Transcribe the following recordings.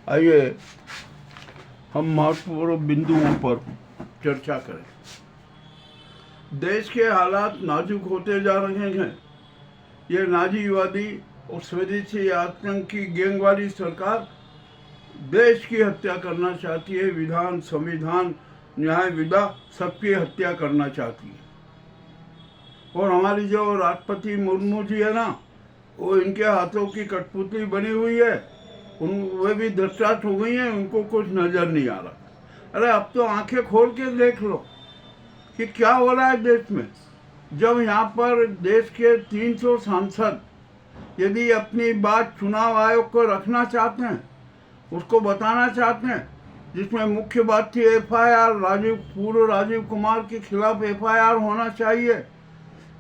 आइए हम महत्वपूर्ण बिंदुओं पर चर्चा करें। देश के हालात नाजुक होते जा रहे हैं। ये नाजीवादी और स्वदेशी आतंकी गैंग वाली सरकार देश की हत्या करना चाहती है। विधान, संविधान, न्याय विधा सबकी हत्या करना चाहती है। और हमारी जो राष्ट्रपति मुर्मू जी है ना, वो इनके हाथों की कठपुतली बनी हुई है। वे भी धृतराष्ट्र हो गई हैं, उनको कुछ नजर नहीं आ रहा। अरे अब तो आंखें खोल के देख लो कि क्या हो रहा है देश में। जब यहाँ पर देश के 300 सांसद यदि अपनी बात चुनाव आयोग को रखना चाहते हैं, उसको बताना चाहते हैं, जिसमें मुख्य बात थी एफआईआर, पूर्व राजीव कुमार के खिलाफ एफआईआर होना चाहिए,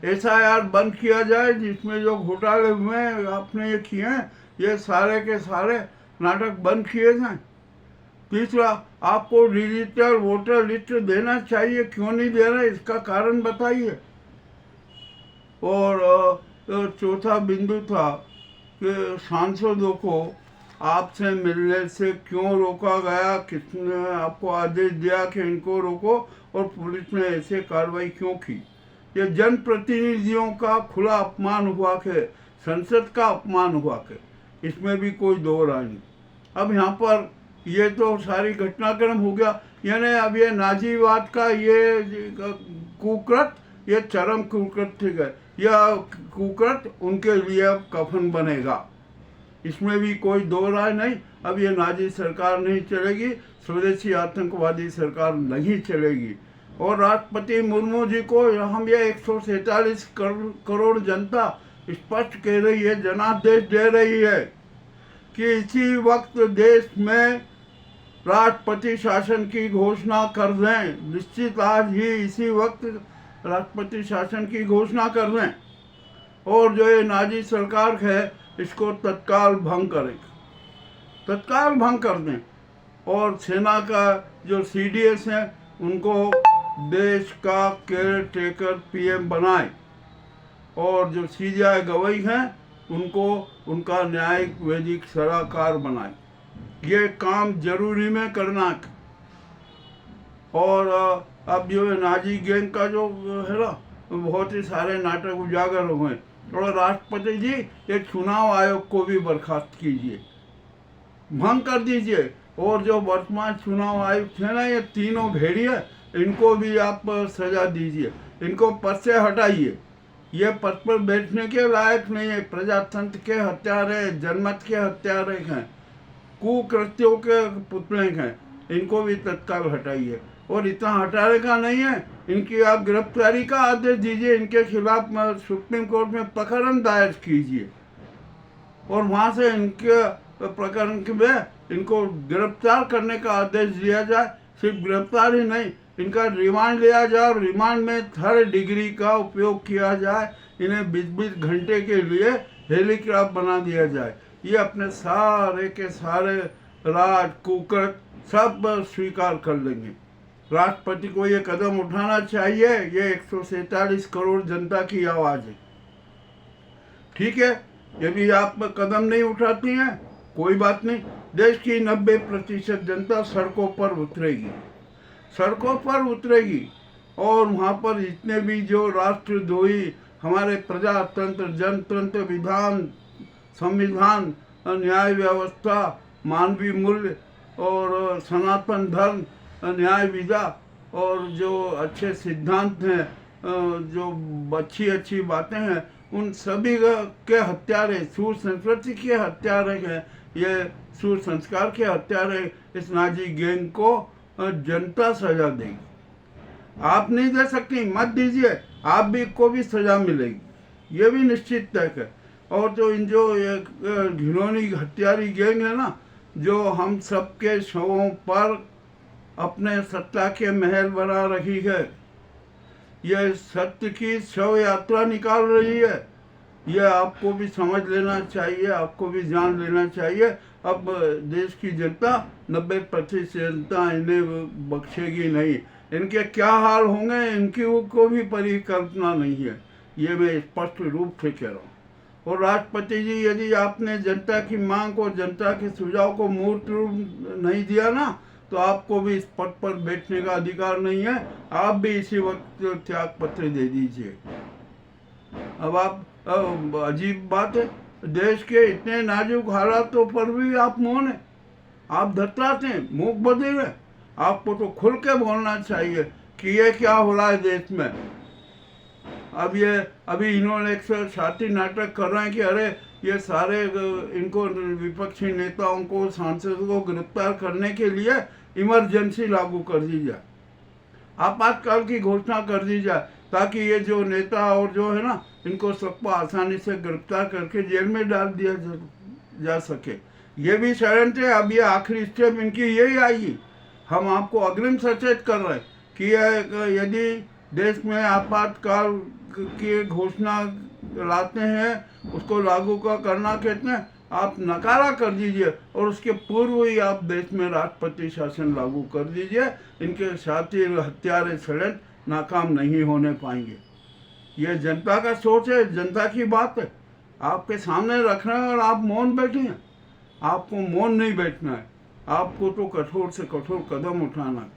एसआईआर बंद किया जाए, जिसमें जो घोटाले हुए आपने ये किए हैं, ये सारे के सारे नाटक बंद किए जाएं। तीसरा, आपको डिजिटल वोटर लिस्ट देना चाहिए, क्यों नहीं दे रहे, इसका कारण बताइए। और चौथा बिंदु था कि सांसदों को आपसे मिलने से क्यों रोका गया, किसने आपको आदेश दिया कि इनको रोको, और पुलिस ने ऐसे कार्रवाई क्यों की। ये जनप्रतिनिधियों का खुला अपमान हुआ के, संसद का अपमान हुआ के, इसमें भी कोई दो राय नहीं। अब यहाँ पर ये तो सारी घटनाक्रम हो गया, यानी अब ये नाजीवाद का ये कुकृत, ये चरम कुकृत्य है। यह कुकृत उनके लिए अब कफन बनेगा, इसमें भी कोई दो राय नहीं। अब ये नाजी सरकार नहीं चलेगी, स्वदेशी आतंकवादी सरकार नहीं चलेगी। और राष्ट्रपति मुर्मू जी को हम ये 147 करोड़ जनता स्पष्ट कह रही है, जनादेश दे रही है कि इसी वक्त देश में राष्ट्रपति शासन की घोषणा कर दें। निश्चित आज ही इसी वक्त राष्ट्रपति शासन की घोषणा कर दें, और जो ये नाजी सरकार है इसको तत्काल भंग करें, तत्काल भंग कर दें। और सेना का जो सीडीएस है उनको देश का केयर टेकर पीएम बनाए, और जो सीजीआई गवाही हैं उनको उनका न्यायिक वैदिक सलाहकार बनाए। ये काम जरूरी में करना। और अब जो नाजी गैंग का जो है ना, बहुत ही सारे नाटक उजागर हुए। और राष्ट्रपति जी ये चुनाव आयोग को भी बर्खास्त कीजिए, भंग कर दीजिए। और जो वर्तमान चुनाव आयोग थे ना, ये तीनों भेड़िए, इनको भी आप सजा दीजिए, इनको पद से हटाइए। ये पद पर बैठने के लायक नहीं है, प्रजातंत्र के हत्यारे, जनमत के हत्यारे हैं, कुकृत्यों के पुतले हैं, इनको भी तत्काल हटाइए। और इतना हटाने का नहीं है, इनकी आप गिरफ्तारी का आदेश दीजिए, इनके खिलाफ सुप्रीम कोर्ट में प्रकरण दायर कीजिए, और वहाँ से इनके प्रकरण में इनको गिरफ्तार करने का आदेश दिया जाए। सिर्फ गिरफ्तार ही नहीं, इनका रिमांड लिया जाए, और रिमांड में 3rd डिग्री का उपयोग किया जाए। इन्हें 20-20 घंटे के लिए हेलीकॉप्टर बना दिया जाए। ये अपने सारे के सारे राज कुकृत सब स्वीकार कर लेंगे। राष्ट्रपति को ये कदम उठाना चाहिए। ये 147 करोड़ जनता की आवाज़ है। ठीक है, यदि आप कदम नहीं उठाती हैं कोई बात नहीं, देश की 90% जनता सड़कों पर उतरेगी, सड़कों पर उतरेगी। और वहाँ पर जितने भी जो राष्ट्रद्रोही हमारे प्रजातंत्र, जनतंत्र, विधान, संविधान, न्याय व्यवस्था, मानवीय मूल्य और सनातन धर्म, न्याय विधा और जो अच्छे सिद्धांत हैं, जो अच्छी बातें हैं, उन सभी के हत्यारे, सूर संस्कृति के हत्यारे हैं, ये सूर संस्कार के हत्यारे इस नाजी गैंग को जनता सजा देगी। आप नहीं दे सकती, मत दीजिए, आप भी को भी सजा मिलेगी, ये भी निश्चित तय है। और जो इन जो घिनौनी हत्यारी गैंग है ना, जो हम सबके शवों पर अपने सत्ता के महल बना रही है, यह सत्य की शव यात्रा निकाल रही है, यह आपको भी समझ लेना चाहिए, आपको भी जान लेना चाहिए। अब देश की जनता 90% जनता इन्हें बख्शेगी नहीं। इनके क्या हाल होंगे इनकी को भी परिकल्पना नहीं है, ये मैं स्पष्ट रूप से कह रहा हूँ। और राष्ट्रपति जी, यदि आपने जनता की मांग और जनता के सुझाव को मूर्त रूप नहीं दिया ना, तो आपको भी इस पद पर बैठने का अधिकार नहीं है। आप भी इसी वक्त त्याग पत्र दे दीजिए। अब अजीब बात है, देश के इतने नाजुक हालातों पर भी आप मौन है, आप धतराते हैं, मुख बधिर है। आपको तो खुल के बोलना चाहिए कि ये क्या हो रहा है देश में। अभी इन्होंने एक छाती नाटक कर रहे हैं कि अरे ये सारे इनको विपक्षी नेताओं को, सांसदों को गिरफ्तार करने के लिए इमरजेंसी लागू कर दी जाए, आपातकाल की घोषणा कर दी जाए, ताकि ये जो नेता और जो है ना, इनको सबको आसानी से गिरफ्तार करके जेल में डाल दिया जा सके। ये भी षड्यंत्र है। अब ये आखिरी स्टेप इनकी यही आएगी। हम आपको अग्रिम सचेत कर रहे हैं कि यदि देश में आपातकाल की घोषणा लाते हैं, उसको लागू करना कहते हैं, आप नकारा कर दीजिए और उसके पूर्व ही आप देश में राष्ट्रपति शासन लागू कर दीजिए। इनके साथी हत्यारे षड्यंत्र नाकाम नहीं होने पाएंगे। ये जनता का सोच है, जनता की बात है, आपके सामने रखना है और आप मौन बैठे हैं। आपको मौन नहीं बैठना है, आपको तो कठोर से कठोर कदम उठाना है।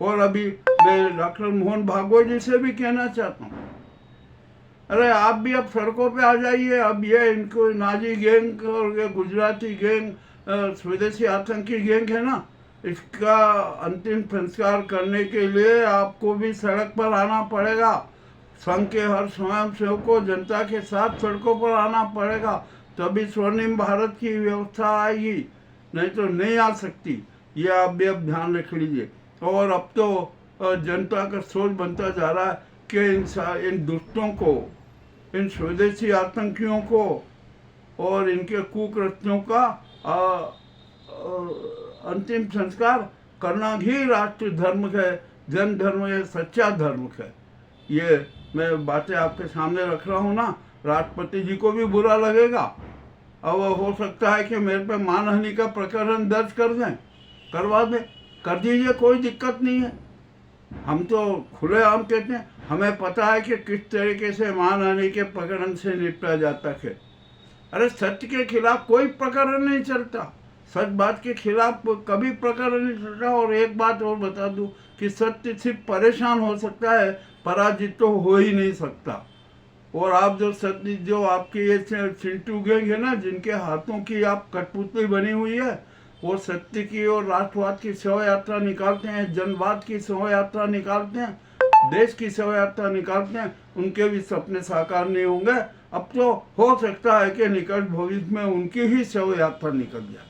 और अभी मैं डॉक्टर मोहन भागवत जी से भी कहना चाहता हूँ, अरे आप भी अब सड़कों पे आ जाइए। अब ये इनको नाजी गैंग और ये गुजराती गैंग, स्वदेशी आतंकी गैंग है ना, इसका अंतिम संस्कार करने के लिए आपको भी सड़क पर आना पड़ेगा। संघ के हर स्वयं सेवकों, जनता के साथ सड़कों पर आना पड़ेगा, तभी स्वर्णिम भारत की व्यवस्था आएगी, नहीं तो नहीं आ सकती। ये आप भी अब ध्यान रख लीजिए। और अब तो जनता का सोच बनता जा रहा है कि इन दुष्टों को, इन स्वदेशी आतंकियों को और इनके कुकृत्यों का अंतिम संस्कार करना ही राष्ट्र धर्म है, जन धर्म है, सच्चा धर्म है। ये मैं बातें आपके सामने रख रहा हूँ ना, राष्ट्रपति जी को भी बुरा लगेगा। अब हो सकता है कि मेरे पे मानहानि का प्रकरण दर्ज कर दें, करवा दें, कर दीजिए, कोई दिक्कत नहीं है। हम तो खुलेआम कहते हैं, हमें पता है कि किस तरीके से मानहानि के प्रकरण से निपटा जाता है। अरे सत्य के खिलाफ कोई प्रकरण नहीं चलता, सच बात के खिलाफ कभी प्रकरण नहीं चलता। और एक बात और बता दूं कि सत्य सिर्फ परेशान हो सकता है, पराजित तो हो ही नहीं सकता। और आप जो आपकी ये चिंटू गैंग है ना, जिनके हाथों की आप कठपुतली बनी हुई है, वो सत्य की और राष्ट्रवाद की शव यात्रा निकालते हैं, जनवाद की शव यात्रा निकालते हैं, देश की शव यात्रा निकालते हैं। उनके भी सपने साकार नहीं होंगे। अब तो हो सकता है कि निकट भविष्य में उनकी ही शव यात्रा निकल जाए।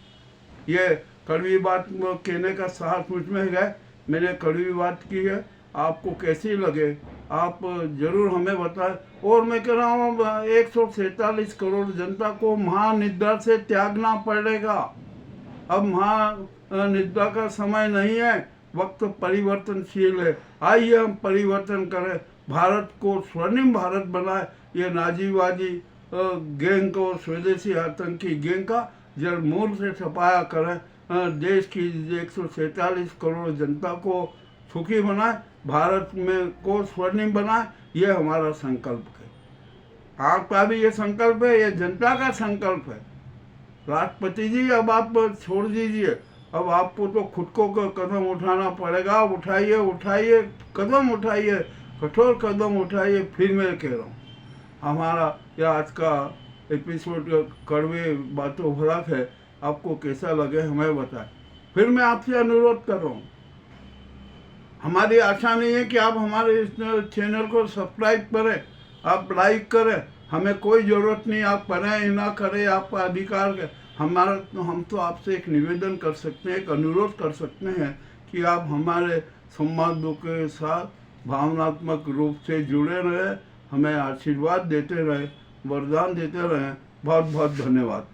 ये कड़वी बात कहने का साहस मुझ में है, मैंने कड़वी बात की है। आपको कैसी लगे आप जरूर हमें बताएं। और मैं कह रहा हूँ 147 करोड़ जनता को महानिद्रा से त्यागना पड़ेगा। अब महानिद्रा का समय नहीं है, वक्त परिवर्तनशील है। आइए हम परिवर्तन करें, भारत को स्वर्णिम भारत बनाए। ये नाजीवादी गैंग को, स्वदेशी आतंकी गैंग का जड़ मूल से सफाया करें। देश की 147 करोड़ जनता को सुखी बनाए, भारत में को स्वर्णिम बनाए, ये हमारा संकल्प है। आपका भी ये संकल्प है, ये जनता का संकल्प है। राष्ट्रपति जी अब आप छोड़ दीजिए, अब आपको तो खुद को कदम उठाना पड़ेगा। उठाइए, उठाइए, कदम उठाइए, कठोर कदम उठाइए। फिर मैं कह रहा हूँ, हमारा यह आज का एपिसोड कड़वे बातों भरा है, आपको कैसा लगे हमें बताएं। फिर मैं आपसे अनुरोध कर रहा हूँ, हमारी आशा नहीं है कि आप हमारे इस चैनल को सब्सक्राइब करें, आप लाइक करें, हमें कोई ज़रूरत नहीं, आप करें ना करें, आपका अधिकार है। हम तो आपसे एक निवेदन कर सकते हैं, एक अनुरोध कर सकते हैं कि आप हमारे संवादों के साथ भावनात्मक रूप से जुड़े रहें, हमें आशीर्वाद देते रहें, वरदान देते रहें। बहुत बहुत धन्यवाद।